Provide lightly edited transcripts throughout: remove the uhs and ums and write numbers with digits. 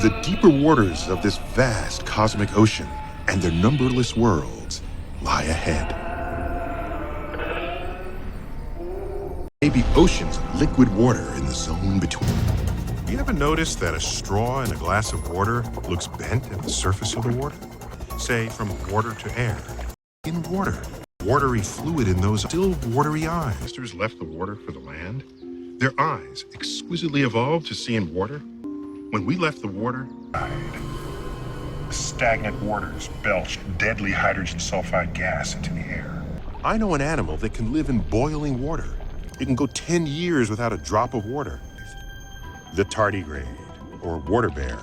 The deeper waters of this vast cosmic ocean and their numberless worlds lie ahead. Maybe oceans of liquid water in the zone between. You ever notice that a straw in a glass of water looks bent at the surface of the water? Say, from water to air. In water, watery fluid in those still watery eyes. Ancestors left the water for the land. Their eyes exquisitely evolved to see in water. When we left the water, stagnant waters belched deadly hydrogen sulfide gas into the air. I know an animal that can live in boiling water. It can go 10 years without a drop of water. The tardigrade, or water bear.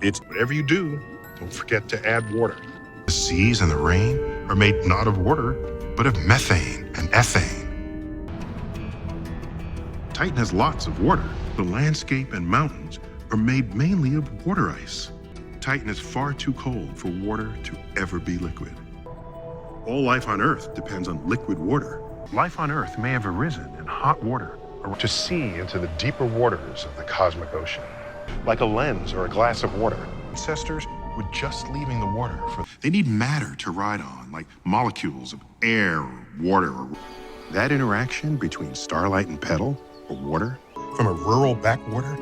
It's whatever you do, don't forget to add water. The seas and the rain are made not of water, but of methane and ethane. Titan has lots of water. The landscape and mountains are made mainly of water ice. Titan is far too cold for water to ever be liquid. All life on Earth depends on liquid water. Life on Earth may have arisen in hot water or to see into the deeper waters of the cosmic ocean. Like a lens or a glass of water, ancestors were just leaving the water. They need matter to ride on, like molecules of air or water. That interaction between starlight and petal, or water, from a rural backwater.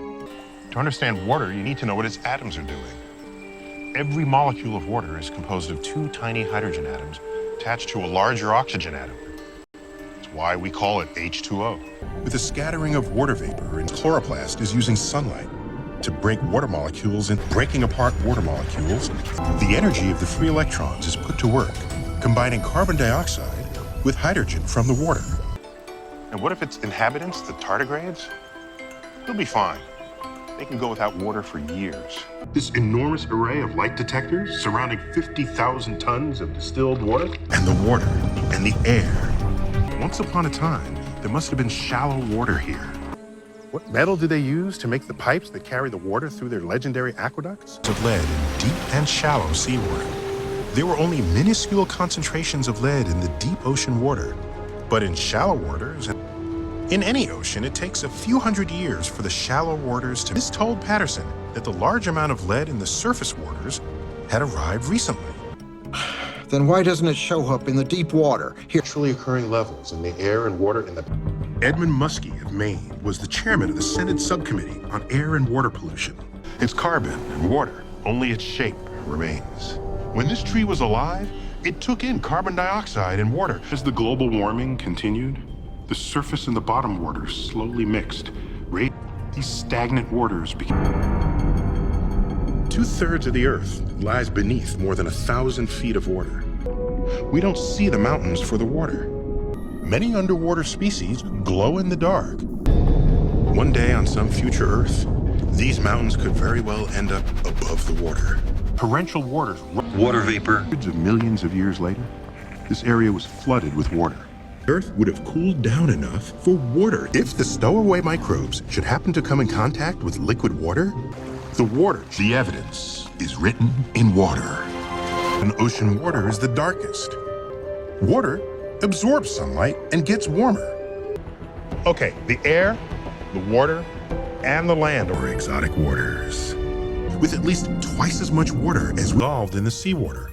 To understand water, you need to know what its atoms are doing. Every molecule of water is composed of 2 tiny hydrogen atoms attached to a larger oxygen atom. That's why we call it H2O. With the scattering of water vapor, and chloroplast is using sunlight to break water molecules and breaking apart water molecules. The energy of the free electrons is put to work, combining carbon dioxide with hydrogen from the water. And what if its inhabitants, the tardigrades? They'll be fine. They can go without water for years. This enormous array of light detectors surrounding 50,000 tons of distilled water. And the water and the air. Once upon a time, there must have been shallow water here. What metal did they use to make the pipes that carry the water through their legendary aqueducts? Of lead in deep and shallow seawater. There were only minuscule concentrations of lead in the deep ocean water. But in shallow waters, in any ocean, it takes a few hundred years for the shallow waters to... This told Patterson that the large amount of lead in the surface waters had arrived recently. Then why doesn't it show up in the deep water? Naturally occurring levels in the air and water in the... Edmund Muskie of Maine was the chairman of the Senate Subcommittee on Air and Water Pollution. It's carbon and water, only its shape remains. When this tree was alive, it took in carbon dioxide and water. As the global warming continued, the surface and the bottom waters slowly mixed. These stagnant waters became... 2/3 of the Earth lies beneath more than 1,000 feet of water. We don't see the mountains for the water. Many underwater species glow in the dark. One day on some future Earth, these mountains could very well end up above the water. Torrential waters... Water vapor. Hundreds of millions of years later, this area was flooded with water. Earth would have cooled down enough for water. If the stowaway microbes should happen to come in contact with liquid water, the evidence is written in water. And ocean water is the darkest. Water absorbs sunlight and gets warmer. Okay, the air, the water, and the land are exotic waters, with at least twice as much water as dissolved in the seawater.